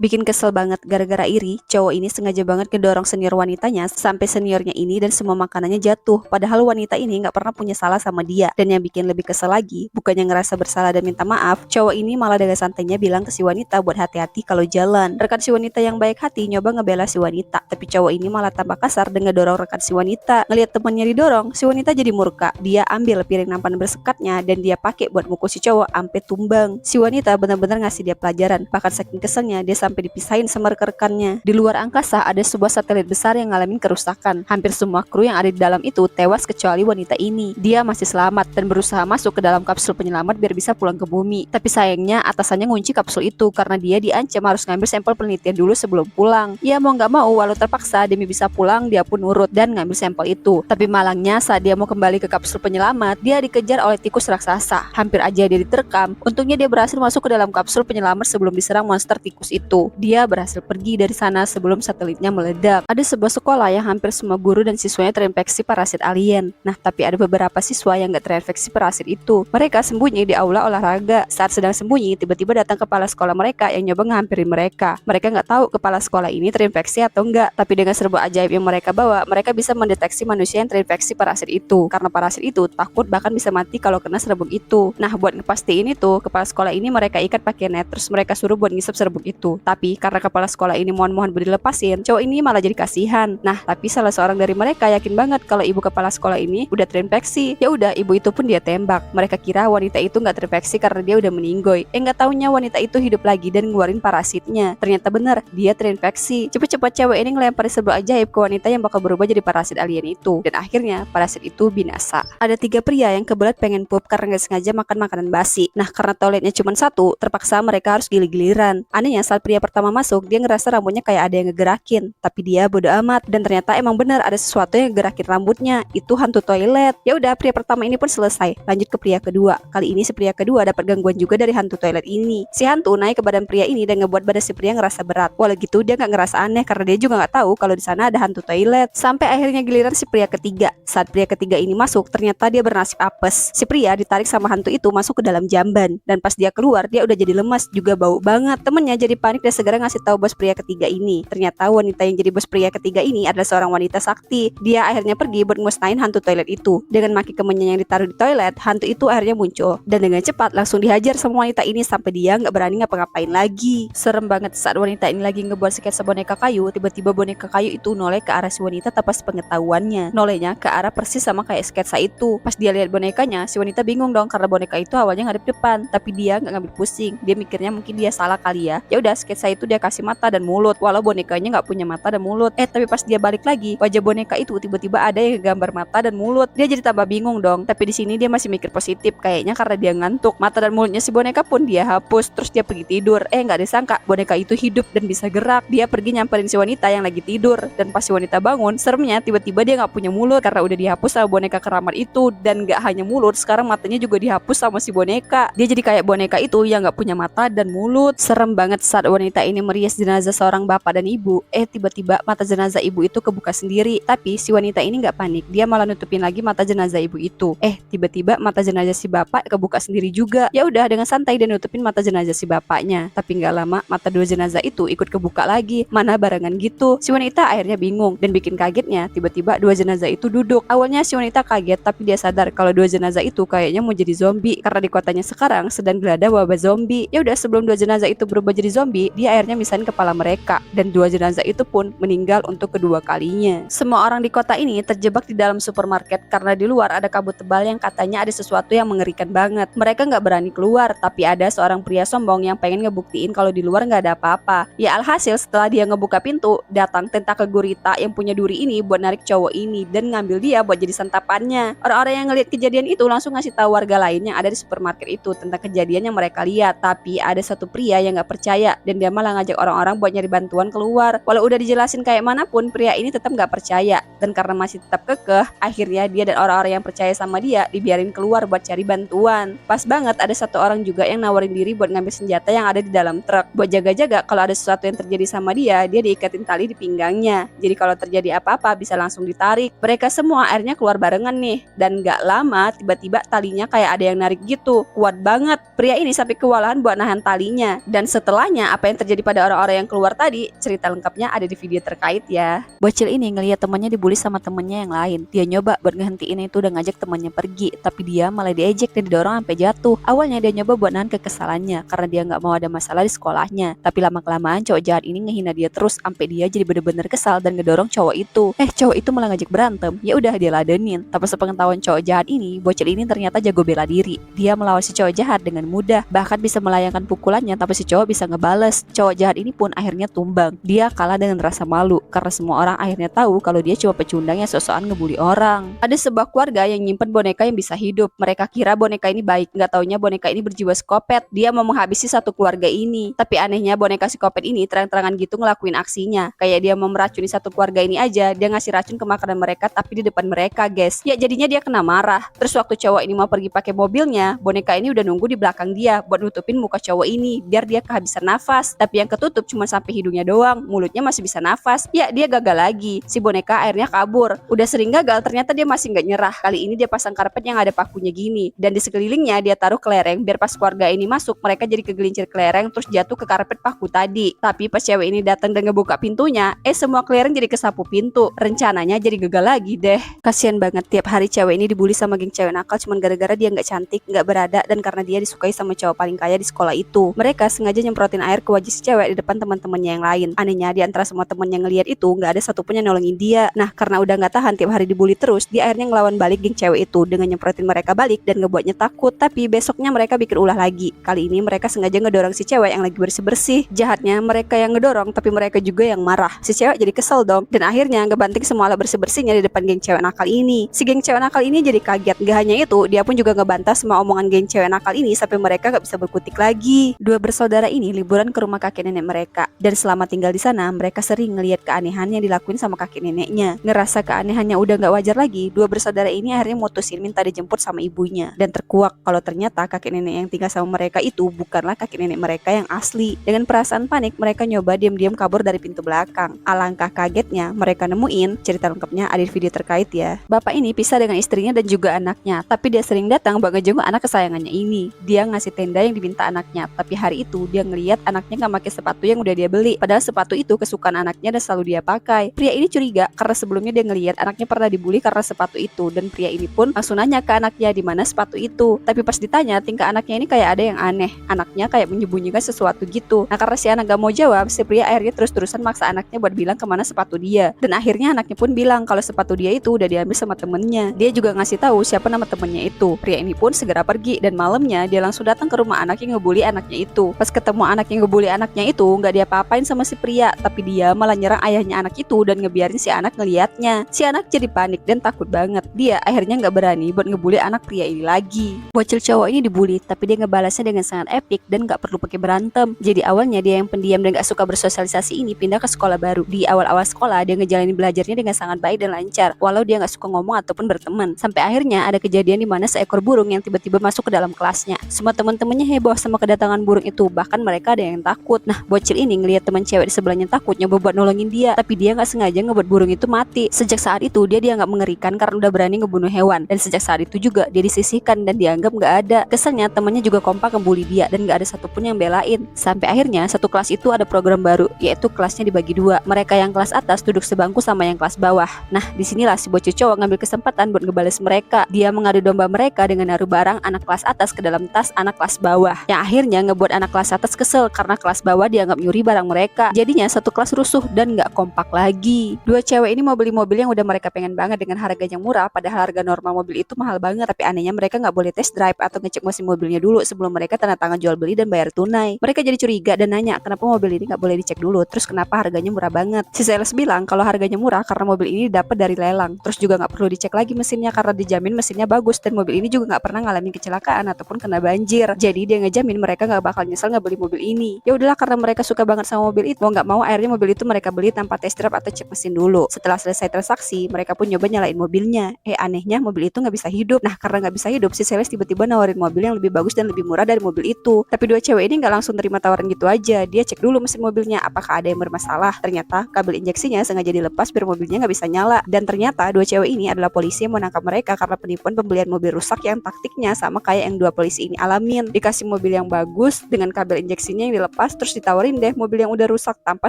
Bikin kesel banget gara-gara iri, cowok ini sengaja banget ngedorong senior wanitanya sampai seniornya ini dan semua makanannya jatuh. Padahal wanita ini nggak pernah punya salah sama dia. Dan yang bikin lebih kesel lagi, bukannya ngerasa bersalah dan minta maaf, cowok ini malah dengan santainya bilang ke si wanita buat hati-hati kalau jalan. Rekan si wanita yang baik hati nyoba ngebela si wanita, tapi cowok ini malah tambah kasar dan ngedorong rekan si wanita. Ngelihat temannya didorong, si wanita jadi murka. Dia ambil piring nampan bersekatnya dan dia pakai buat mukul si cowok ampe tumbang. Si wanita benar-benar ngasih dia pelajaran. Bahkan saking keselnya dia sampai dipisahin sama rekan-rekannya. Di luar angkasa ada sebuah satelit besar yang ngalamin kerusakan. Hampir semua kru yang ada di dalam itu tewas kecuali wanita ini. Dia masih selamat dan berusaha masuk ke dalam kapsul penyelamat biar bisa pulang ke bumi. Tapi sayangnya atasannya ngunci kapsul itu karena dia diancam harus ngambil sampel penelitian dulu sebelum pulang. Ya mau nggak mau walau terpaksa demi bisa pulang dia pun nurut dan ngambil sampel itu. Tapi malangnya saat dia mau kembali ke kapsul penyelamat dia dikejar oleh tikus raksasa. Hampir aja dia diterkam. Untungnya dia berhasil masuk ke dalam kapsul penyelamat sebelum diserang monster tikus itu. Dia berhasil pergi dari sana sebelum satelitnya meledak. Ada sebuah sekolah yang hampir semua guru dan siswanya terinfeksi parasit alien. Nah, tapi ada beberapa siswa yang gak terinfeksi parasit itu. Mereka sembunyi di aula olahraga. Saat sedang sembunyi, tiba-tiba datang kepala sekolah mereka yang nyoba ngehampirin mereka. Mereka gak tahu kepala sekolah ini terinfeksi atau enggak. Tapi dengan serba ajaib yang mereka bawa, mereka bisa mendeteksi manusia yang terinfeksi parasit itu. Karena parasit itu takut bahkan bisa mati kalau kena serbuk itu. Nah, buat ngepastiin itu, kepala sekolah ini mereka ikat pakai net, terus mereka suruh buat ngisep serbuk itu. Tapi karena kepala sekolah ini mohon-mohon beri lepasin, cowok ini malah jadi kasihan. Nah, tapi salah seorang dari mereka yakin banget kalau ibu kepala sekolah ini udah terinfeksi. Ya udah, ibu itu pun dia tembak. Mereka kira wanita itu nggak terinfeksi karena dia udah meninggoy. Nggak taunya wanita itu hidup lagi dan ngeluarin parasitnya. Ternyata bener, dia terinfeksi. Cepet-cepet cewek ini ngelempar sebuah ajaib ke wanita yang bakal berubah jadi parasit alien itu. Dan akhirnya parasit itu binasa. Ada 3 pria yang kebelet pengen pup karena nggak sengaja makan makanan basi. Nah, karena toiletnya cuma satu, terpaksa mereka harus gili-giliran. Anehnya saat pria pertama masuk, dia ngerasa rambutnya kayak ada yang ngegerakin, tapi dia bodo amat dan ternyata emang benar ada sesuatu yang ngegerakin rambutnya. Itu hantu toilet. Ya udah, pria pertama ini pun selesai. Lanjut ke pria kedua. Kali ini si pria kedua dapat gangguan juga dari hantu toilet ini. Si hantu naik ke badan pria ini dan ngebuat badan si pria ngerasa berat. Walau gitu dia nggak ngerasa aneh karena dia juga nggak tahu kalau di sana ada hantu toilet. Sampai akhirnya giliran si pria ketiga. Saat pria ketiga ini masuk, ternyata dia bernasib apes. Si pria ditarik sama hantu itu masuk ke dalam jamban dan pas dia keluar dia udah jadi lemas juga bau banget. Temennya jadi panik dan segera ngasih tahu bos pria ketiga ini. Ternyata wanita yang jadi bos pria ketiga ini adalah seorang wanita sakti. Dia akhirnya pergi buat musnahin hantu toilet itu. Dengan maki kemenyan yang ditaruh di toilet, hantu itu akhirnya muncul dan dengan cepat langsung dihajar sama wanita ini sampai dia nggak berani ngapa-ngapain lagi. Serem banget saat wanita ini lagi ngebuat sketsa boneka kayu, tiba-tiba boneka kayu itu noleh ke arah si wanita tanpa sepengetahuannya. Nolehnya ke arah persis sama kayak sketsa itu. Pas dia lihat bonekanya, si wanita bingung dong karena boneka itu awalnya ngadep depan, tapi dia nggak ngambil pusing. Dia mikirnya mungkin dia salah kali ya. Ya udah, sketsa itu dia kasih mata dan mulut, walau bonekanya nggak punya mata dan mulut. Tapi pas dia balik lagi, wajah boneka itu tiba-tiba ada yang gambar mata dan mulut. Dia jadi tambah bingung dong. Tapi di sini dia masih mikir positif, kayaknya karena dia ngantuk. Mata dan mulutnya si boneka pun dia hapus, terus dia pergi tidur. Nggak disangka boneka itu hidup dan bisa gerak. Dia pergi nyamperin si wanita yang lagi tidur. Dan pas si wanita bangun, seremnya tiba-tiba dia nggak punya mulut karena udah dihapus sama boneka keramat itu. Dan nggak hanya mulut, sekarang matanya juga dihapus sama si boneka. Dia jadi kayak boneka itu yang nggak punya mata dan mulut. Serem banget saat wanita ini merias jenazah seorang bapak dan ibu. Tiba-tiba mata jenazah ibu itu kebuka sendiri. Tapi si wanita ini nggak panik, dia malah nutupin lagi mata jenazah ibu itu. Tiba-tiba mata jenazah si bapak kebuka sendiri juga. Ya udah, dengan santai dia nutupin mata jenazah si bapaknya. Tapi nggak lama mata dua jenazah itu ikut kebuka lagi. Mana barengan gitu. Si wanita akhirnya bingung dan bikin kagetnya. Tiba-tiba dua jenazah itu duduk. Awalnya si wanita kaget, tapi dia sadar kalau dua jenazah itu kayaknya mau jadi zombie karena di kotanya sekarang sedang gelada wabah zombie. Ya udah, sebelum dua jenazah itu berubah jadi zombie, dia akhirnya misahin kepala mereka dan dua jenazah itu pun meninggal untuk kedua kalinya. Semua orang di kota ini terjebak di dalam supermarket karena di luar ada kabut tebal yang katanya ada sesuatu yang mengerikan banget. Mereka nggak berani keluar, tapi ada seorang pria sombong yang pengen ngebuktiin kalau di luar nggak ada apa-apa. Ya alhasil setelah dia ngebuka pintu, datang tentakel gurita yang punya duri ini buat narik cowok ini dan ngambil dia buat jadi santapannya. Orang-orang yang ngeliat kejadian itu langsung ngasih tahu warga lain yang ada di supermarket itu tentang kejadian yang mereka lihat. Tapi ada satu pria yang nggak percaya dan dia malah ngajak orang-orang buat nyari bantuan keluar. Walau udah dijelasin kayak manapun, pria ini tetap nggak percaya dan karena masih tetap kekeh, akhirnya dia dan orang-orang yang percaya sama dia dibiarin keluar buat cari bantuan. Pas banget ada satu orang juga yang nawarin diri buat ngambil senjata yang ada di dalam truk buat jaga-jaga kalau ada sesuatu yang terjadi sama dia diikatin tali di pinggangnya. Jadi kalau terjadi apa-apa bisa langsung ditarik. Mereka semua akhirnya keluar barengan nih dan nggak lama tiba-tiba talinya kayak ada yang narik gitu. Kuat banget. Pria ini sampai kewalahan buat nahan talinya dan setelahnya apa yang terjadi pada orang-orang yang keluar tadi, cerita lengkapnya ada di video terkait ya. Bocil ini ngelihat temannya dibully sama temennya yang lain. Dia nyoba buat ngehentiin itu dan ngajak temannya pergi, tapi dia malah diejek dan didorong sampai jatuh. Awalnya dia nyoba buat nahan kekesalannya karena dia nggak mau ada masalah di sekolahnya. Tapi lama-kelamaan cowok jahat ini ngehina dia terus sampai dia jadi bener-bener kesal dan ngedorong cowok itu. Cowok itu malah ngajak berantem. Ya udah dia ladenin. Tapi sepengetahuan cowok jahat ini, bocil ini ternyata jago bela diri. Dia melawan si cowok jahat dengan mudah, bahkan bisa melayangkan pukulannya tapi si cowok bisa ngebales. Cowok jahat ini pun akhirnya tumbang. Dia kalah dengan rasa malu karena semua orang akhirnya tahu kalau dia cuma pecundang yang sok-sokan ngebully orang. Ada sebuah keluarga yang nyimpen boneka yang bisa hidup. Mereka kira boneka ini baik, nggak taunya boneka ini berjiwa psikopat. Dia mau menghabisi satu keluarga ini. Tapi anehnya boneka psikopat ini terang-terangan gitu ngelakuin aksinya. Kayak dia mau meracuni satu keluarga ini aja, dia ngasih racun ke makanan mereka tapi di depan mereka, guys. Ya jadinya dia kena marah. Terus waktu cowok ini mau pergi pakai mobilnya, boneka ini udah nunggu di belakang dia buat nutupin muka cowok ini biar dia kehabisan nafas. Tapi yang ketutup cuma sampai hidungnya doang, mulutnya masih bisa nafas. Ya dia gagal lagi. Si boneka akhirnya kabur. Udah sering gagal, ternyata dia masih nggak nyerah. Kali ini dia pasang karpet yang ada pakunya gini, dan di sekelilingnya dia taruh kelereng biar pas keluarga ini masuk mereka jadi kegelincir kelereng terus jatuh ke karpet paku tadi. Tapi pas cewek ini datang dan ngebuka pintunya, semua kelereng jadi kesapu pintu. Rencananya jadi gagal lagi deh. Kasian banget tiap hari cewek ini dibully sama geng cewek nakal cuman gara-gara dia nggak cantik, nggak berada, dan karena dia disukai sama cowok paling kaya di sekolah itu. Mereka sengaja nyemprotin air ke wajah si cewek di depan teman-temannya yang lain. Anehnya di antara semua temen yang ngeliat itu nggak ada satupun yang nolongin dia. Nah karena udah nggak tahan tiap hari dibully terus, dia akhirnya ngelawan balik geng cewek itu dengan nyemprotin mereka balik dan ngebuatnya takut. Tapi besoknya mereka bikin ulah lagi. Kali ini mereka sengaja ngedorong si cewek yang lagi bersih-bersih. Jahatnya mereka yang ngedorong tapi mereka juga yang marah. Si cewek jadi kesel dong dan akhirnya ngebanting semua alat bersih-bersihnya di depan geng cewek nakal ini. Si geng cewek nakal ini jadi kaget. Gak hanya itu, dia pun juga ngebantah semua omongan geng cewek nakal ini sampai mereka gak bisa berkutik lagi. Dua bersaudara ini liburan ke rumah kakek nenek mereka, dan selama tinggal di sana mereka sering ngelihat keanehan yang dilakuin sama kakek neneknya. Ngerasa keanehannya udah gak wajar lagi, dua bersaudara ini akhirnya mutusin minta dijemput sama ibunya, dan terkuak kalau ternyata kakek nenek yang tinggal sama mereka itu bukanlah kakek nenek mereka yang asli. Dengan perasaan panik mereka nyoba diam-diam kabur dari pintu belakang. Alangkah kagetnya mereka nemuin, cerita lengkapnya ada di video terkait ya. Bapak ini pisah dengan istrinya dan juga anaknya, tapi dia sering datang buat ngejenguk anak kesayangannya ini. Dia ngasih tenda yang diminta anaknya, tapi hari itu dia ngeliat anaknya gak pakai sepatu yang udah dia beli, padahal sepatu itu kesukaan anaknya dan selalu dia pakai. Pria ini curiga karena sebelumnya dia ngeliat anaknya pernah dibully karena sepatu itu, dan pria ini pun langsung nanya ke anaknya di mana sepatu itu. Tapi pas ditanya, tingkah anaknya ini kayak ada yang aneh. Anaknya kayak menyembunyikan sesuatu gitu. Nah karena si anak gak mau jawab, si pria akhirnya terus-terusan maksa anaknya buat bilang kemana sepatu dia. Dan akhirnya anaknya pun bilang kalau sepatu dia itu udah diambil sama temennya. Dia juga ngasih tahu siapa nama temennya itu. Pria ini pun segera pergi dan malamnya dia langsung datang ke rumah anak yang ngebully anaknya itu. Pas ketemu anak yang ngebully anaknya itu, nggak dia apa-apain sama si pria, tapi dia malah nyerang ayahnya anak itu dan ngebiarin si anak ngeliatnya. Si anak jadi panik dan takut banget. Dia akhirnya nggak berani buat ngebully anak pria ini lagi. Bocil cowok ini dibully, tapi dia ngebalasnya dengan sangat epik dan nggak perlu pakai berantem. Jadi awalnya dia yang pendiam dan nggak suka bersosialisasi ini pindah ke sekolah baru. Di awal-awal sekolah dia ngejalanin belajarnya dengan sangat baik dan lancar, walau dia nggak suka ngomong ataupun berteman. Sampai akhirnya ada kejadian di mana seekor burung yang tiba-tiba masuk ke dalam kelasnya. Semua teman-temannya heboh sama kedatangan burung itu, bahkan mereka ada yang takut. Nah bocil ini ngelihat teman cewek di sebelahnya takut, nyoba buat nolongin dia, tapi dia nggak sengaja ngebuat burung itu mati. Sejak saat itu dia dianggap mengerikan karena udah berani ngebunuh hewan, dan sejak saat itu juga dia disisihkan dan dianggap nggak ada. Kesannya temannya juga kompak ngebully dia dan nggak ada satupun yang belain. Sampai akhirnya satu kelas itu ada program baru, yaitu kelasnya dibagi dua. Mereka yang kelas atas duduk sebangku sama yang kelas bawah. Nah disinilah si bocil cowok ngambil kesempatan buat ngebales mereka. Dia mengadu domba mereka dengan naruh barang anak kelas atas ke dalam tas anak kelas bawah, yang akhirnya ngebuat anak kelas atas kesel karena kelas bawah dianggap nyuri barang mereka. Jadinya satu kelas rusuh dan nggak kompak lagi. Dua cewek ini mau beli mobil yang udah mereka pengen banget dengan harga yang murah, padahal harga normal mobil itu mahal banget. Tapi anehnya mereka nggak boleh test drive atau ngecek mesin mobilnya dulu sebelum mereka tanda tangan jual beli dan bayar tunai. Mereka jadi curiga dan nanya kenapa mobil ini nggak boleh dicek dulu, terus kenapa harganya murah banget. Si sales bilang kalau harganya murah karena mobil ini dapat dari lelang, terus juga nggak perlu dicek lagi mesinnya karena dijamin mesinnya bagus, dan mobil ini juga nggak pernah ngalamin kecelakaan ataupun kena banjir. Jadi dia ngejamin mereka nggak bakal nyesel nggak beli mobil ini. Ya udahlah, karena mereka suka banget sama mobil itu, mau nggak mau akhirnya mobil itu mereka beli tanpa test drive atau cek mesin dulu. Setelah selesai transaksi, mereka pun nyoba nyalain mobilnya. Anehnya mobil itu nggak bisa hidup. Nah karena nggak bisa hidup, si sales tiba-tiba nawarin mobil yang lebih bagus dan lebih murah dari mobil itu. Tapi dua cewek ini nggak langsung terima tawaran gitu aja. Dia cek dulu mesin mobilnya apakah ada yang bermasalah. Ternyata kabel injeksinya sengaja dilepas biar mobilnya nggak bisa nyala. Dan ternyata dua cewek ini adalah polisi yang menangkap mereka karena penipuan pembelian mobil rusak yang taktiknya sama kayak yang dua polisi ini alamin. Dikasih mobil yang bagus dengan kabel injeksinya yang dilepas pas terus ditawarin deh mobil yang udah rusak tanpa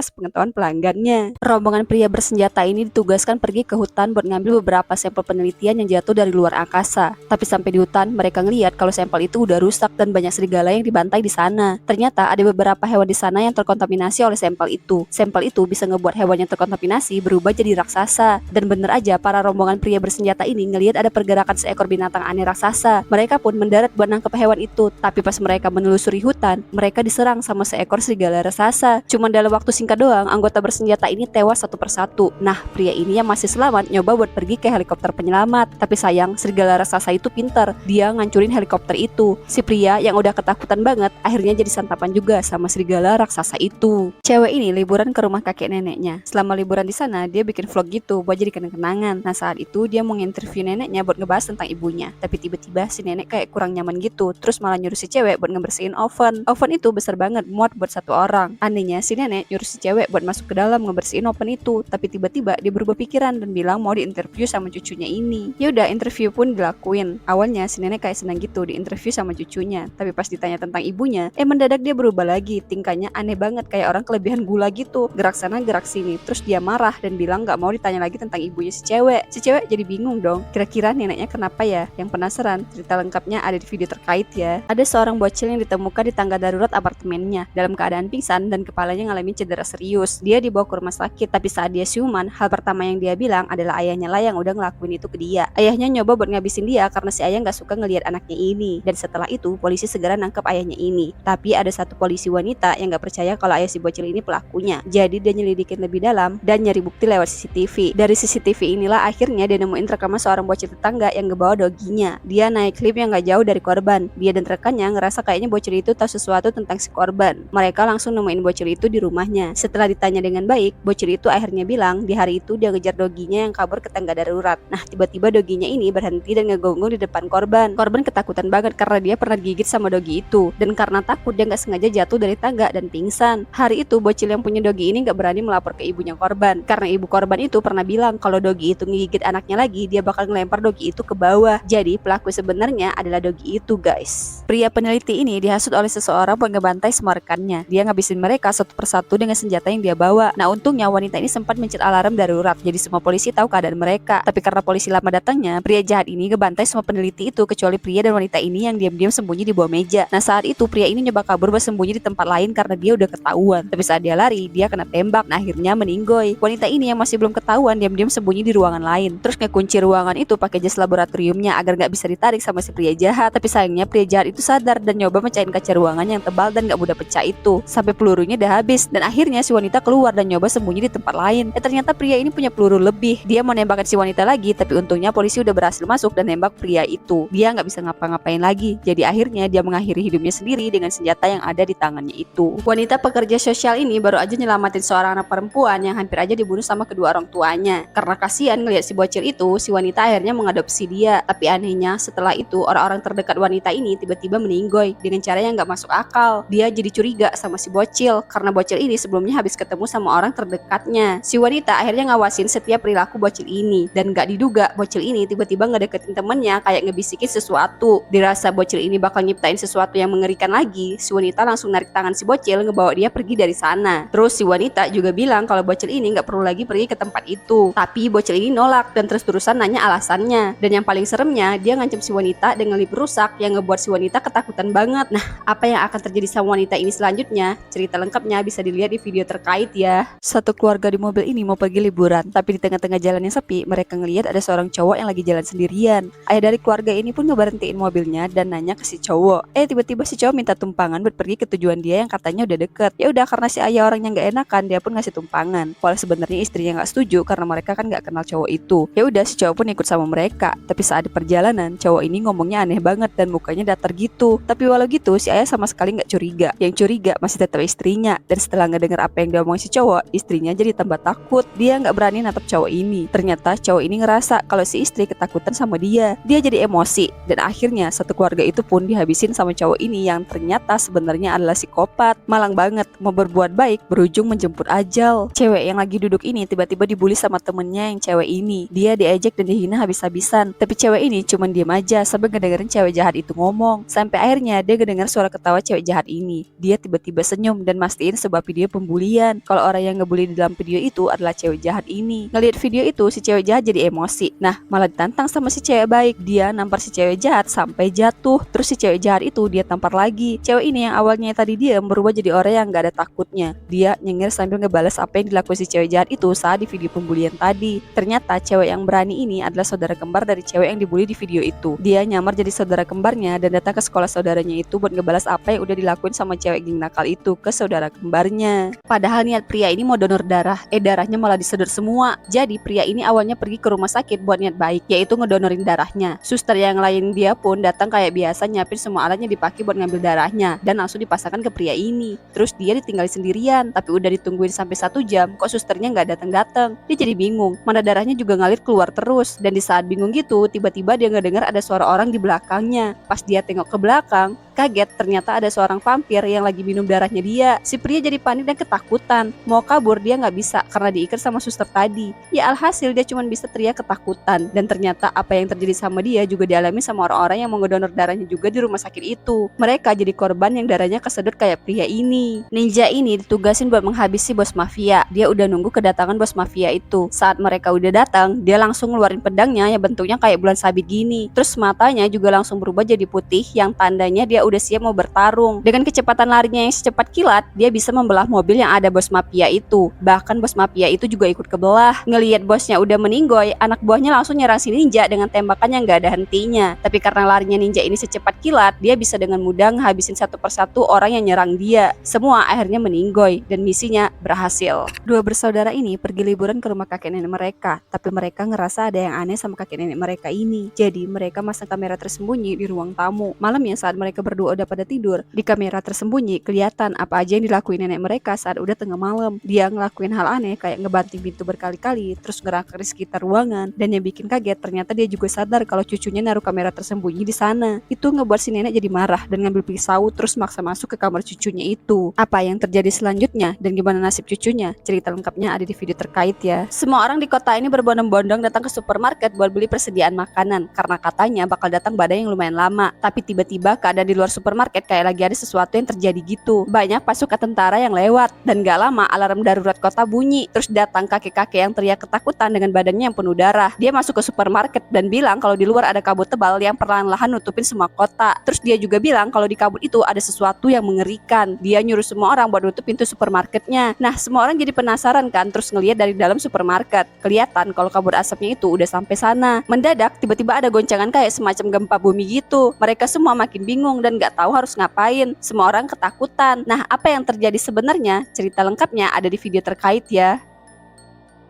sepengetahuan pelanggannya. Rombongan pria bersenjata ini ditugaskan pergi ke hutan buat ngambil beberapa sampel penelitian yang jatuh dari luar angkasa. Tapi sampai di hutan mereka ngeliat kalau sampel itu udah rusak dan banyak serigala yang dibantai di sana. Ternyata ada beberapa hewan di sana yang terkontaminasi oleh sampel itu. Sampel itu bisa ngebuat hewan yang terkontaminasi berubah jadi raksasa. Dan bener aja para rombongan pria bersenjata ini ngelihat ada pergerakan seekor binatang aneh raksasa. Mereka pun mendarat buat nangkep hewan itu. Tapi pas mereka menelusuri hutan, mereka diserang sama seekor serigala raksasa. Cuman dalam waktu singkat doang, anggota bersenjata ini tewas satu persatu. Nah, pria ini yang masih selamat nyoba buat pergi ke helikopter penyelamat. Tapi sayang, serigala raksasa itu pintar. Dia ngancurin helikopter itu. Si pria yang udah ketakutan banget akhirnya jadi santapan juga sama serigala raksasa itu. Cewek ini liburan ke rumah kakek neneknya. Selama liburan di sana, dia bikin vlog gitu buat jadi kenang-kenangan. Nah, saat itu dia mau nginterview neneknya buat ngebahas tentang ibunya. Tapi tiba-tiba si nenek kayak kurang nyaman gitu. Terus malah nyuruh si cewek buat ngebersihin oven. Oven itu besar banget, muat buat satu orang. Anehnya si nenek nyuruh si cewek buat masuk ke dalam ngebersihin oven itu. Tapi tiba-tiba dia berubah pikiran dan bilang mau diinterview sama cucunya ini. Ya udah, interview pun dilakuin. Awalnya si nenek kayak senang gitu diinterview sama cucunya. Tapi pas ditanya tentang ibunya, mendadak dia berubah lagi. Tingkahnya aneh banget kayak orang kelebihan gula gitu. Gerak sana gerak sini. Terus dia marah dan bilang gak mau ditanya lagi tentang ibunya si cewek. Si cewek jadi bingung dong. Kira-kira neneknya kenapa ya? Yang penasaran? Cerita lengkapnya ada di video terkait ya. Ada seorang bocil yang ditemukan di tangga darurat apartemennya dalam keadaan pingsan dan kepalanya ngalamin cedera serius. Dia dibawa ke rumah sakit, tapi saat dia siuman, hal pertama yang dia bilang adalah ayahnya lah yang udah ngelakuin itu ke dia. Ayahnya nyoba buat ngabisin dia karena si ayah gak suka ngelihat anaknya ini. Dan setelah itu polisi segera nangkep ayahnya ini. Tapi ada satu polisi wanita yang gak percaya kalau ayah si bocil ini pelakunya. Jadi dia nyelidikin lebih dalam dan nyari bukti lewat CCTV. Dari CCTV inilah akhirnya dia nemuin rekaman seorang bocil tetangga yang ngebawa doginya. Dia naik klip yang gak jauh dari korban. Dia dan rekannya ngerasa kayaknya bocil itu tahu sesuatu tentang si korban. Mereka langsung nemuin bocil itu di rumahnya. Setelah ditanya dengan baik, bocil itu akhirnya bilang di hari itu dia ngejar doginya yang kabur ke tangga darurat. Nah, tiba-tiba doginya ini berhenti dan ngegonggong di depan korban. Korban ketakutan banget karena dia pernah digigit sama dogi itu. Dan karena takut dia gak sengaja jatuh dari tangga dan pingsan. Hari itu bocil yang punya dogi ini gak berani melapor ke ibunya korban. Karena ibu korban itu pernah bilang kalau dogi itu ngegigit anaknya lagi, dia bakal ngelempar dogi itu ke bawah. Jadi pelaku sebenarnya adalah dogi itu, guys. Pria peneliti ini dihasut oleh seseorang buat ngebantai semua rekannya. Dia ngabisin mereka satu persatu dengan senjata yang dia bawa. Nah, untungnya wanita ini sempat mencet alarm darurat. Jadi semua polisi tahu keadaan mereka. Tapi karena polisi lama datangnya, pria jahat ini ngebantai semua peneliti itu kecuali pria dan wanita ini yang diam-diam sembunyi di bawah meja. Nah, saat itu pria ini nyoba kabur bersembunyi di tempat lain karena dia udah ketahuan. Tapi saat dia lari, dia kena tembak. Nah, akhirnya meninggoy. Wanita ini yang masih belum ketahuan diam-diam sembunyi di ruangan lain. Terus ngekunci ruangan itu pakai jas laboratoriumnya agar gak bisa ditarik sama si pria jahat. Tapi sayangnya pria jahat itu sadar dan nyoba mecahin kaca ruangan yang tebal dan gak mudah pecah itu. Sampai pelurunya udah habis. Dan akhirnya si wanita keluar dan nyoba sembunyi di tempat lain. Ternyata pria ini punya peluru lebih. Dia mau nembakin si wanita lagi, tapi untungnya polisi udah berhasil masuk dan nembak pria itu. Dia gak bisa ngapa-ngapain lagi. Jadi akhirnya dia mengakhiri hidupnya sendiri dengan senjata yang ada di tangannya itu. Wanita pekerja sosial ini baru aja nyelamatin seorang anak perempuan yang hampir aja dibunuh sama kedua orang tuanya. Karena kasihan ngelihat si bocil itu, si wanita akhirnya mengadopsi dia. Tapi anehnya setelah itu orang-orang terdekat wanita ini tiba-tiba meninggoy dengan cara yang gak masuk akal. Dia jadi curiga sama si bocil karena bocil ini sebelumnya habis ketemu sama orang terdekatnya. Si wanita akhirnya ngawasin setiap perilaku bocil ini dan gak diduga bocil ini tiba-tiba ngedeketin temennya kayak ngebisikin sesuatu. Dirasa bocil ini bakal nyiptain sesuatu yang mengerikan lagi, si wanita langsung narik tangan si bocil ngebawa dia pergi dari sana. Terus si wanita juga bilang kalau bocil ini gak perlu lagi pergi ke tempat itu. Tapi bocil ini nolak dan terus-terusan nanya alasannya. Dan yang paling seremnya, dia ngancam si wanita dengan lip rusak yang ngebuat si wanita ketakutan banget. Nah, apa yang akan terjadi sama wanita ini selanjutnya? Cerita lengkapnya bisa dilihat di video terkait ya. Satu keluarga di mobil ini mau pergi liburan, tapi di tengah-tengah jalan yang sepi, mereka ngelihat ada seorang cowok yang lagi jalan sendirian. Ayah dari keluarga ini pun ngeberhentiin mobilnya dan nanya ke si cowok. Tiba-tiba si cowok minta tumpangan buat pergi ke tujuan dia yang katanya udah deket. Ya udah, karena si ayah orangnya nggak enakan, dia pun ngasih tumpangan. Walau sebenarnya istrinya nggak setuju karena mereka kan nggak kenal cowok itu. Ya udah, si cowok pun ikut sama mereka. Tapi saat di perjalanan, cowok ini ngomongnya aneh banget dan mukanya datar gitu. Tapi walau gitu, si ayah sama sekali nggak curiga. Yang curiga masih tetap istrinya. Dan setelah ngedenger apa yang diomongin si cowok, istrinya jadi tambah takut. Dia nggak berani natap cowok ini. Ternyata cowok ini ngerasa kalau si istri ketakutan sama dia. Dia jadi emosi dan akhirnya satu keluarga itu pun dihabisin sama cowok ini yang ternyata sebenarnya adalah psikopat. Malang banget, mau berbuat baik berujung menjemput ajal. Cewek yang lagi duduk ini tiba-tiba dibully sama temennya yang cewek ini. Dia diejek dan dihina habis-habisan. Tapi cewek ini cuman diem aja sambil ngedengerin cewek jahat itu ngomong. Sampai akhirnya dia ngedenger suara ketawa cewek jahat ini. Dia tiba-tiba senyum dan mastiin sebuah video pembulian kalau orang yang ngebully di dalam video itu adalah cewek jahat ini. Ngelihat video itu si cewek jahat jadi emosi. Nah, malah ditantang sama si cewek baik. Dia nampar si cewek jahat sampai jatuh. Terus si cewek jahat itu dia tampar lagi. Cewek ini yang awalnya tadi diam berubah jadi orang yang gak ada takutnya. Dia nyengir sambil ngebales apa yang dilakukan si cewek jahat itu saat di video pembulian tadi. Ternyata cewek yang berani ini adalah saudara kembar dari cewek yang dibully di video itu. Dia nyamar jadi saudara kembarnya dan datang ke sekolah saudaranya itu buat ngebalas apa yang udah dilakuin sama cewek geng nakal itu ke saudara kembarnya. Padahal niat pria ini mau donor darah, darahnya malah disedot semua. Jadi pria ini awalnya pergi ke rumah sakit buat niat baik, yaitu ngedonorin darahnya. Suster yang lain dia pun datang kayak biasa nyiapin semua alatnya dipakai buat ngambil darahnya dan langsung dipasangkan ke pria ini. Terus dia ditinggal sendirian, tapi udah ditungguin sampai 1 jam, kok susternya nggak datang-datang. Dia jadi bingung, mana darahnya juga ngalir keluar terus. Dan di saat bingung gitu, tiba-tiba dia ngedengar ada suara orang di belakangnya. Pas dia tengok ke belakang, kaget ternyata ada seorang vampir yang lagi minum darahnya dia. Si pria jadi panik dan ketakutan. Mau kabur dia nggak bisa karena diikat sama suster tadi. Ya alhasil dia cuma bisa teriak ketakutan. Dan ternyata apa yang terjadi sama dia juga dialami sama orang-orang yang mau ngedonor darahnya juga di rumah sakit itu. Mereka jadi korban yang darahnya kesedot kayak pria ini. Ninja ini ditugasin buat menghabisi bos mafia. Dia udah nunggu kedatangan bos mafia itu. Saat mereka udah datang, dia langsung ngeluarin pedangnya yang bentuknya kayak bulan sabit gini. Terus matanya juga langsung berubah jadi putih yang tandanya dia udah siap mau bertarung. Dengan kecepatan larinya yang secepat kilat, dia bisa membelah mobil yang ada bos mafia itu. Bahkan bos mafia itu juga ikut kebelah. Ngelihat bosnya udah meninggoy, anak buahnya langsung nyerang si ninja dengan tembakan yang gak ada hentinya. Tapi karena larinya ninja ini secepat kilat, dia bisa dengan mudah ngehabisin satu persatu orang yang nyerang dia. Semua akhirnya meninggoy dan misinya berhasil. Dua bersaudara ini pergi liburan ke rumah kakek nenek mereka, tapi mereka ngerasa ada yang aneh sama kakek nenek mereka ini. Jadi mereka masang kamera tersembunyi di ruang tamu. Malamnya saat mereka berdua udah pada tidur, di kamera tersembunyi kelihatan apa aja yang dilakuin nenek mereka saat udah tengah malam. Dia ngelakuin hal aneh kayak ngebanting pintu berkali-kali, terus ngerangkak di sekitar ruangan. Dan yang bikin kaget ternyata dia juga sadar kalau cucunya naruh kamera tersembunyi di sana. Itu ngebuat si nenek jadi marah dan ngambil pisau terus maksa masuk ke kamar cucunya itu. Apa yang terjadi selanjutnya dan gimana nasib cucunya? Cerita lengkapnya ada di video terkait ya. Semua orang di kota ini berbondong-bondong datang ke supermarket buat beli persediaan makanan karena katanya bakal datang badai yang lumayan lama. Tapi tiba-tiba keadaan di luar supermarket kayak lagi ada sesuatu yang terjadi gitu. Banyak pasukan tentara yang lewat dan gak lama alarm darurat kota bunyi. Terus datang kakek-kakek yang teriak ketakutan dengan badannya yang penuh darah. Dia masuk ke supermarket dan bilang kalau di luar ada kabut tebal yang perlahan-lahan nutupin semua kota. Terus dia juga bilang kalau di kabut itu ada sesuatu yang mengerikan. Dia nyuruh semua orang buat nutup pintu supermarketnya. Nah, semua orang jadi penasaran kan, terus ngelihat dari dalam supermarket. Kelihatan kalau kabut asapnya itu udah sampai sana. Mendadak tiba-tiba ada goncangan kayak semacam gempa bumi gitu. Mereka semua makin bingung dan gak tahu harus ngapain. Semua orang ketakutan. Nah, apa yang terjadi sebenarnya? Cerita lengkapnya ada di video terkait ya.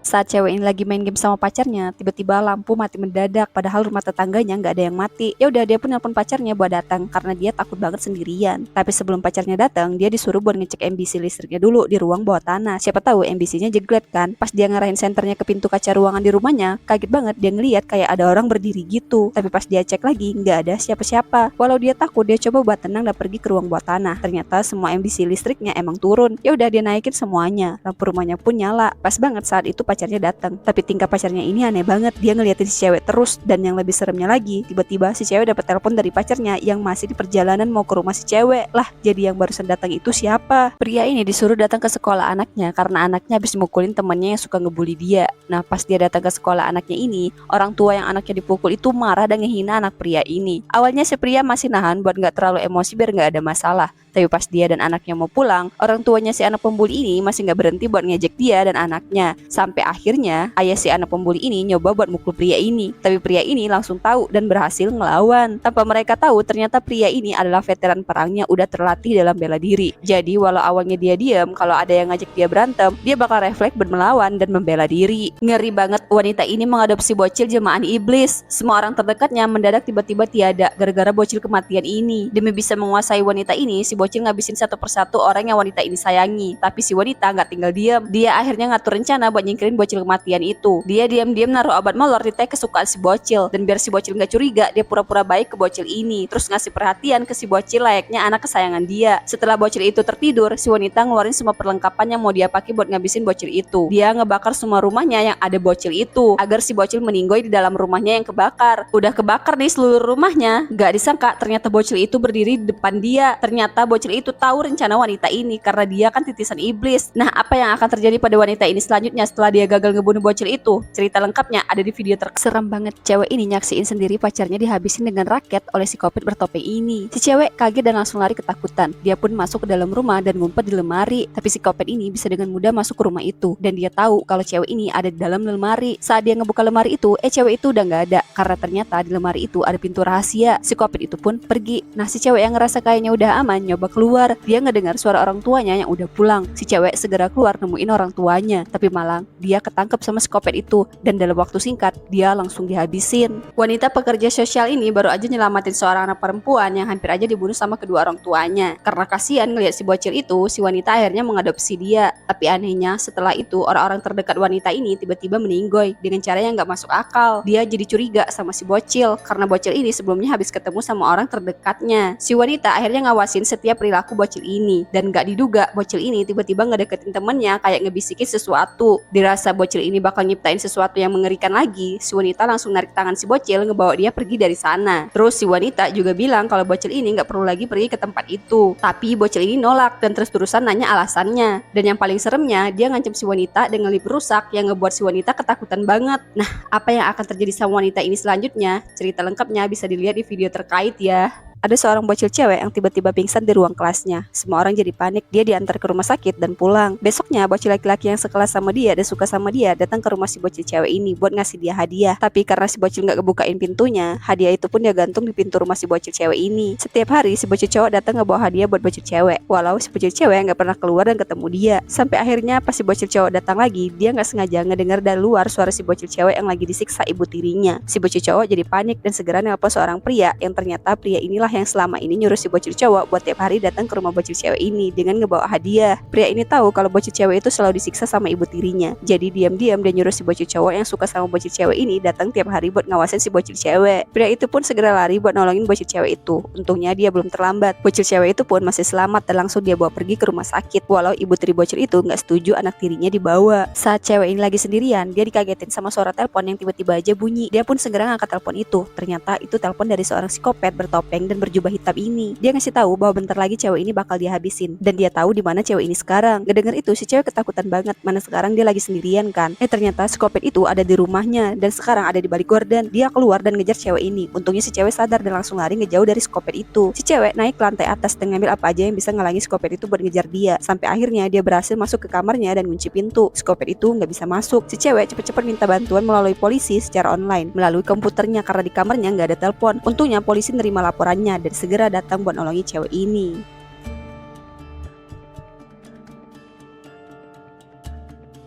Saat cewek ini lagi main game sama pacarnya, tiba-tiba lampu mati mendadak padahal rumah tetangganya nggak ada yang mati. Ya udah dia pun nelpon pacarnya buat datang karena dia takut banget sendirian. Tapi sebelum pacarnya datang, dia disuruh buat ngecek MBC listriknya dulu di ruang bawah tanah. Siapa tahu MBC-nya jeglet kan. Pas dia ngarahin senternya ke pintu kaca ruangan di rumahnya, kaget banget dia ngeliat kayak ada orang berdiri gitu. Tapi pas dia cek lagi, nggak ada siapa-siapa. Walau dia takut, dia coba buat tenang dan pergi ke ruang bawah tanah. Ternyata semua MBC listriknya emang turun. Ya udah dia naikin semuanya. Lampu rumahnya pun nyala. Pas banget saat itu pacarnya datang. Tapi tingkah pacarnya ini aneh banget. Dia ngeliatin si cewek terus dan yang lebih seremnya lagi, tiba-tiba si cewek dapat telepon dari pacarnya yang masih di perjalanan mau ke rumah si cewek. Lah, jadi yang barusan datang itu siapa? Pria ini disuruh datang ke sekolah anaknya karena anaknya habis mukulin temannya yang suka ngebully dia. Nah, pas dia datang ke sekolah anaknya ini, orang tua yang anaknya dipukul itu marah dan ngehina anak pria ini. Awalnya si pria masih nahan buat gak terlalu emosi biar gak ada masalah. Tapi pas dia dan anaknya mau pulang, orang tuanya si anak pembuli ini masih gak berhenti buat ngejek dia dan anaknya. Sampai akhirnya ayah si anak pembuli ini nyoba buat mukul pria ini. Tapi pria ini langsung tahu dan berhasil ngelawan. Tanpa mereka tahu ternyata pria ini adalah veteran perangnya udah terlatih dalam bela diri. Jadi walau awalnya dia diam, kalau ada yang ngajak dia berantem, dia bakal refleks buat melawan dan membela diri. Ngeri banget, wanita ini mengadopsi bocil jemaah iblis. Semua orang terdekatnya mendadak tiba-tiba tiada gara-gara bocil kematian ini. Demi bisa menguasai wanita ini, si bocil ngabisin satu persatu orang yang wanita ini sayangi. Tapi si wanita nggak tinggal diam. Dia akhirnya ngatur rencana buat nyingkirin bocil kematian itu. Dia diam-diam naruh obat molor di teh kesukaan si bocil. Dan biar si bocil nggak curiga, dia pura-pura baik ke bocil ini. Terus ngasih perhatian ke si bocil layaknya anak kesayangan dia. Setelah bocil itu tertidur, si wanita ngeluarin semua perlengkapan yang mau dia pakai buat ngabisin bocil itu. Dia ngebakar semua rumahnya yang ada bocil itu agar si bocil meninggoy di dalam rumahnya yang kebakar. Udah kebakar nih seluruh rumahnya, gak disangka ternyata bocil itu berdiri di depan dia. Ternyata bocil itu tahu rencana wanita ini karena dia kan titisan iblis. Nah, apa yang akan terjadi pada wanita ini selanjutnya setelah dia gagal ngebunuh bocil itu? Cerita lengkapnya ada di video serem banget. Cewek ini nyaksiin sendiri pacarnya dihabisin dengan raket oleh si kopet bertopeng ini. Si cewek kaget dan langsung lari ketakutan. Dia pun masuk ke dalam rumah dan ngumpet di lemari. Tapi si kopet ini bisa dengan mudah masuk ke rumah itu dan dia tahu kalau cewek ini ada di dalam lemari. Saat dia ngebuka lemari itu, cewek itu udah nggak ada karena ternyata di lemari itu ada pintu rahasia. Si kopet itu pun pergi. Nah, si cewek yang ngerasa kayaknya udah aman nyoba keluar. Dia ngedengar suara orang tuanya yang udah pulang. Si cewek segera keluar nemuin orang tuanya, tapi malang dia ketangkep sama si kopet itu dan dalam waktu singkat dia langsung dihabisin. Wanita pekerja sosial ini baru aja nyelamatin seorang anak perempuan yang hampir aja dibunuh sama kedua orang tuanya. Karena kasihan ngelihat si bocil itu, si wanita akhirnya mengadopsi dia. Tapi anehnya setelah itu orang-orang terdekat wanita ini tiba-tiba meninggoy dengan cara yang gak masuk akal. Dia jadi curiga sama si bocil karena bocil ini sebelumnya habis ketemu sama orang terdekatnya. Si wanita akhirnya ngawasin setiap perilaku bocil ini dan gak diduga bocil ini tiba-tiba ngedeketin temennya kayak ngebisikin sesuatu. Dirasa bocil ini bakal nyiptain sesuatu yang mengerikan lagi, si wanita langsung narik tangan si bocil ngebawa dia pergi dari sana. Terus si wanita juga bilang kalau bocil ini gak perlu lagi pergi ke tempat itu. Tapi bocil ini nolak dan terus-terusan nanya alasannya. Dan yang paling seremnya, dia ngancam si wanita dengan lip rusak yang ngebuat si wanita ketakutan banget. Nah, apa yang akan terjadi sama wanita ini selanjutnya? Cerita lengkapnya bisa dilihat di video terkait ya. Ada seorang bocil cewek yang tiba-tiba pingsan di ruang kelasnya. Semua orang jadi panik, dia diantar ke rumah sakit dan pulang. Besoknya bocil laki-laki yang sekelas sama dia dan suka sama dia datang ke rumah si bocil cewek ini buat ngasih dia hadiah. Tapi karena si bocil gak kebukain pintunya, hadiah itu pun dia gantung di pintu rumah si bocil cewek ini. Setiap hari si bocil cowok datang ngebawa hadiah buat bocil cewek, walau si bocil cewek gak pernah keluar dan ketemu dia. Sampai akhirnya pas si bocil cowok datang lagi, dia gak sengaja ngedengar dari luar suara si bocil cewek yang lagi disiksa ibu tirinya. Si bocil cowok jadi panik dan segera nelpon seorang pria yang ternyata pria inilah yang selama ini nyuruh si bocil cowok buat tiap hari datang ke rumah bocil cewek ini dengan ngebawa hadiah. Pria ini tahu kalau bocil cewek itu selalu disiksa sama ibu tirinya. Jadi diam-diam dia nyuruh si bocil cowok yang suka sama bocil cewek ini datang tiap hari buat ngawasin si bocil cewek. Pria itu pun segera lari buat nolongin bocil cewek itu. Untungnya dia belum terlambat. Bocil cewek itu pun masih selamat dan langsung dia bawa pergi ke rumah sakit. Walau ibu tiri bocil itu nggak setuju anak tirinya dibawa. Saat cewek ini lagi sendirian, dia dikagetin sama suara telepon yang tiba-tiba aja bunyi. Dia pun segera ngangkat telepon itu. Ternyata itu telepon dari seorang psikopat bertopeng dan berjubah hitam ini. Dia ngasih tahu bahwa bentar lagi cewek ini bakal dihabisin dan dia tahu di mana cewek ini sekarang. Ngedenger itu si cewek ketakutan banget, mana sekarang dia lagi sendirian kan. Ternyata psikopat itu ada di rumahnya dan sekarang ada di balik gorden. Dia keluar dan ngejar cewek ini. Untungnya si cewek sadar dan langsung lari ngejauh dari psikopat itu. Si cewek naik ke lantai atas dan ngambil apa aja yang bisa ngalangi psikopat itu buat ngejar dia. Sampai akhirnya dia berhasil masuk ke kamarnya dan kunci pintu. Psikopat itu nggak bisa masuk. Si cewek cepet-cepet minta bantuan melalui polisi secara online melalui komputernya karena di kamarnya nggak ada telepon. Untungnya polisi nerima laporannya dan segera datang buat nolongi cewek ini.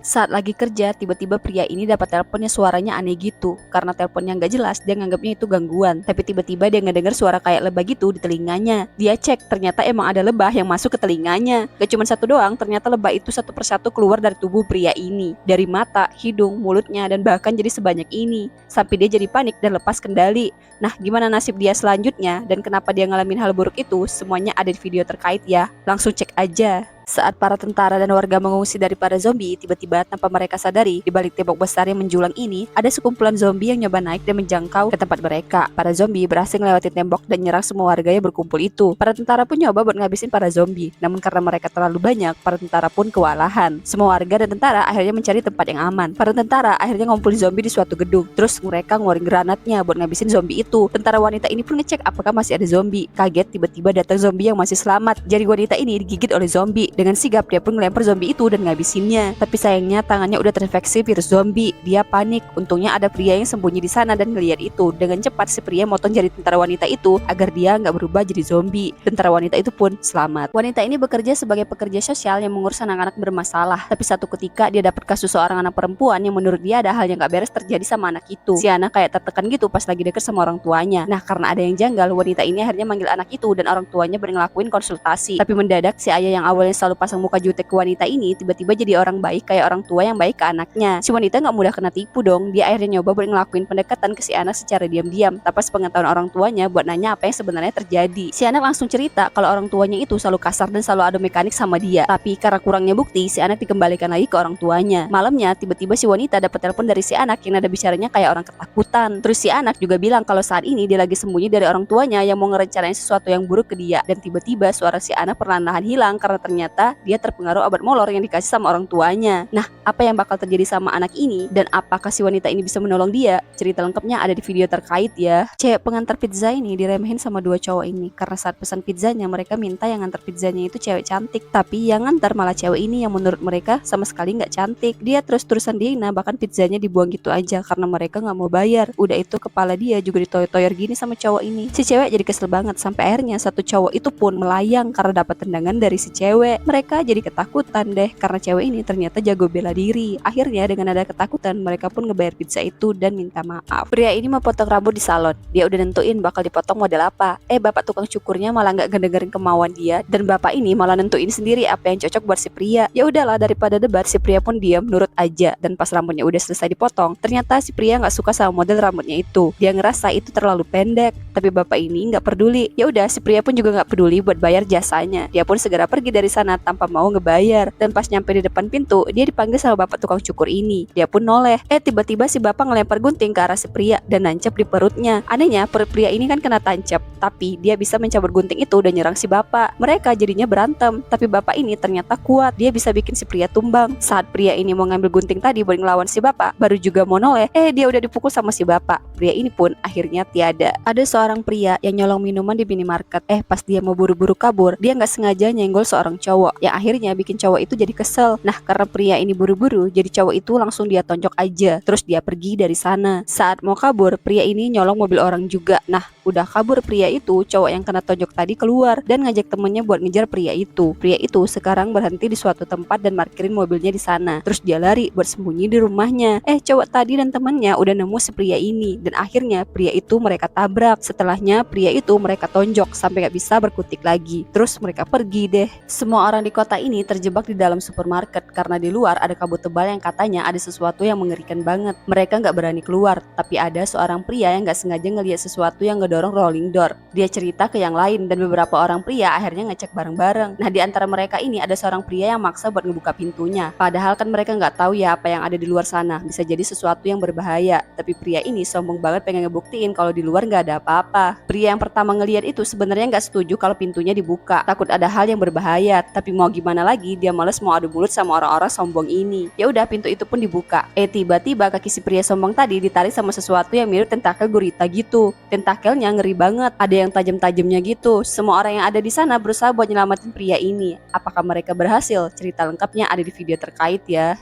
Saat lagi kerja, tiba-tiba pria ini dapat teleponnya suaranya aneh gitu. Karena teleponnya nggak jelas, dia nganggapnya itu gangguan. Tapi tiba-tiba dia ngedenger suara kayak lebah gitu di telinganya. Dia cek, ternyata emang ada lebah yang masuk ke telinganya. Gak cuma satu doang, ternyata lebah itu satu persatu keluar dari tubuh pria ini. Dari mata, hidung, mulutnya, dan bahkan jadi sebanyak ini. Sampai dia jadi panik dan lepas kendali. Nah, gimana nasib dia selanjutnya dan kenapa dia ngalamin hal buruk itu? Semuanya ada di video terkait ya. Langsung cek aja. Saat para tentara dan warga mengungsi dari para zombie, tiba-tiba tanpa mereka sadari, di balik tembok besar yang menjulang ini, ada sekumpulan zombie yang nyoba naik dan menjangkau ke tempat mereka. Para zombie berhasil melewati tembok dan nyerang semua warga yang berkumpul itu. Para tentara pun nyoba buat ngabisin para zombie, namun karena mereka terlalu banyak, para tentara pun kewalahan. Semua warga dan tentara akhirnya mencari tempat yang aman. Para tentara akhirnya ngumpulin zombie di suatu gedung. Terus mereka ngeluarin granatnya buat ngabisin zombie itu. Tentara wanita ini pun ngecek apakah masih ada zombie. Kaget tiba-tiba datang zombie yang masih selamat. Jadi wanita ini digigit oleh zombie. Dengan sigap dia pun ngelempar zombie itu dan ngabisinnya. Tapi sayangnya tangannya udah terinfeksi virus zombie. Dia panik. Untungnya ada pria yang sembunyi di sana dan ngelihat itu. Dengan cepat si pria motong jari tentara wanita itu agar dia nggak berubah jadi zombie. Tentara wanita itu pun selamat. Wanita ini bekerja sebagai pekerja sosial yang mengurus anak-anak bermasalah. Tapi satu ketika dia dapat kasus seorang anak perempuan yang menurut dia ada hal yang nggak beres terjadi sama anak itu. Si anak kayak tertekan gitu pas lagi deket sama orang tuanya. Nah, karena ada yang janggal, wanita ini akhirnya manggil anak itu dan orang tuanya ngelakuin konsultasi. Tapi mendadak si ayah yang awalnya selalu pasang muka jutek ke wanita ini tiba-tiba jadi orang baik kayak orang tua yang baik ke anaknya. Si wanita nggak mudah kena tipu dong. Dia akhirnya nyoba buat ngelakuin pendekatan ke si anak secara diam-diam tanpa sepengetahuan orang tuanya buat nanya apa yang sebenarnya terjadi. Si anak langsung cerita kalau orang tuanya itu selalu kasar dan selalu adu mekanik sama dia. Tapi karena kurangnya bukti, si anak dikembalikan lagi ke orang tuanya. Malamnya tiba-tiba si wanita dapat telepon dari si anak yang nada bicaranya kayak orang ketakutan. Terus si anak juga bilang kalau saat ini dia lagi sembunyi dari orang tuanya yang mau ngerencanain sesuatu yang buruk ke dia. Dan tiba-tiba suara si anak perlahan-lahan hilang karena ternyata dia terpengaruh obat molor yang dikasih sama orang tuanya. Nah, apa yang bakal terjadi sama anak ini dan apakah si wanita ini bisa menolong dia? Cerita lengkapnya ada di video terkait ya. Cewek pengantar pizza ini diremehin sama dua cowok ini karena saat pesan pizzanya mereka minta yang ngantar pizzanya itu cewek cantik, tapi yang ngantar malah cewek ini yang menurut mereka sama sekali nggak cantik. Dia terus-terusan dihina, bahkan pizzanya dibuang gitu aja karena mereka nggak mau bayar. Udah itu kepala dia juga ditoyor-toyor gini sama cowok ini. Si cewek jadi kesel banget sampai akhirnya satu cowok itu pun melayang karena dapat tendangan dari si cewek. Mereka jadi ketakutan deh karena cewek ini ternyata jago bela diri. Akhirnya dengan ada ketakutan mereka pun ngebayar pizza itu dan minta maaf. Pria ini mau potong rambut di salon. Dia udah nentuin bakal dipotong model apa. Bapak tukang cukurnya malah nggak ngedengerin kemauan dia dan bapak ini malah nentuin sendiri apa yang cocok buat si pria. Ya udahlah, daripada debat, si pria pun diam nurut aja. Dan pas rambutnya udah selesai dipotong, ternyata si pria nggak suka sama model rambutnya itu. Dia ngerasa itu terlalu pendek, tapi bapak ini nggak peduli. Ya udah, si pria pun juga nggak peduli buat bayar jasanya. Dia pun segera pergi dari sana tanpa mau ngebayar. Dan pas nyampe di depan pintu, dia dipanggil sama bapak tukang cukur ini. Dia pun noleh. Tiba-tiba si bapak ngelempar gunting ke arah si pria dan nancep di perutnya. Anehnya perut pria ini kan kena tancap, tapi dia bisa mencabut gunting itu dan nyerang si bapak. Mereka jadinya berantem, tapi bapak ini ternyata kuat. Dia bisa bikin si pria tumbang. Saat pria ini mau ngambil gunting tadi buat ngelawan si bapak, baru juga mau noleh, dia udah dipukul sama si bapak. Pria ini pun akhirnya tiada. Ada seorang pria yang nyolong minuman di minimarket. Pas dia mau buru-buru kabur, dia nggak sengaja nyenggol seorang cowok, yang akhirnya bikin cowok itu jadi kesel. Nah, karena pria ini buru-buru, jadi cowok itu langsung dia tonjok aja. Terus dia pergi dari sana. Saat mau kabur, pria ini nyolong mobil orang juga. Nah, udah kabur pria itu, cowok yang kena tonjok tadi keluar dan ngajak temennya buat ngejar pria itu. Pria itu sekarang berhenti di suatu tempat dan parkirin mobilnya di sana. Terus dia lari buat sembunyi di rumahnya. Cowok tadi dan temennya udah nemu si pria ini dan akhirnya pria itu mereka tabrak. Setelahnya pria itu mereka tonjok sampai gak bisa berkutik lagi. Terus mereka pergi deh. Semua orang di kota ini terjebak di dalam supermarket karena di luar ada kabut tebal yang katanya ada sesuatu yang mengerikan banget. Mereka gak berani keluar, tapi ada seorang pria yang gak sengaja ngelihat sesuatu yang ngedorong rolling door. Dia cerita ke yang lain dan beberapa orang pria akhirnya ngecek bareng-bareng. Nah, di antara mereka ini ada seorang pria yang maksa buat ngebuka pintunya. Padahal kan mereka nggak tahu ya apa yang ada di luar sana. Bisa jadi sesuatu yang berbahaya. Tapi pria ini sombong banget pengen ngebuktiin kalau di luar nggak ada apa-apa. Pria yang pertama ngelihat itu sebenarnya nggak setuju kalau pintunya dibuka. Takut ada hal yang berbahaya. Tapi mau gimana lagi, dia males mau adu mulut sama orang-orang sombong ini. Ya udah, pintu itu pun dibuka. Tiba-tiba kaki si pria sombong tadi ditarik sama sesuatu yang mirip tentakel gurita gitu. Tentakelnya ngeri banget. Ada yang tajam-tajamnya gitu. Semua orang yang ada di sana berusaha buat nyelamatin pria ini. Apakah mereka berhasil? Cerita lengkapnya ada di video terkait ya.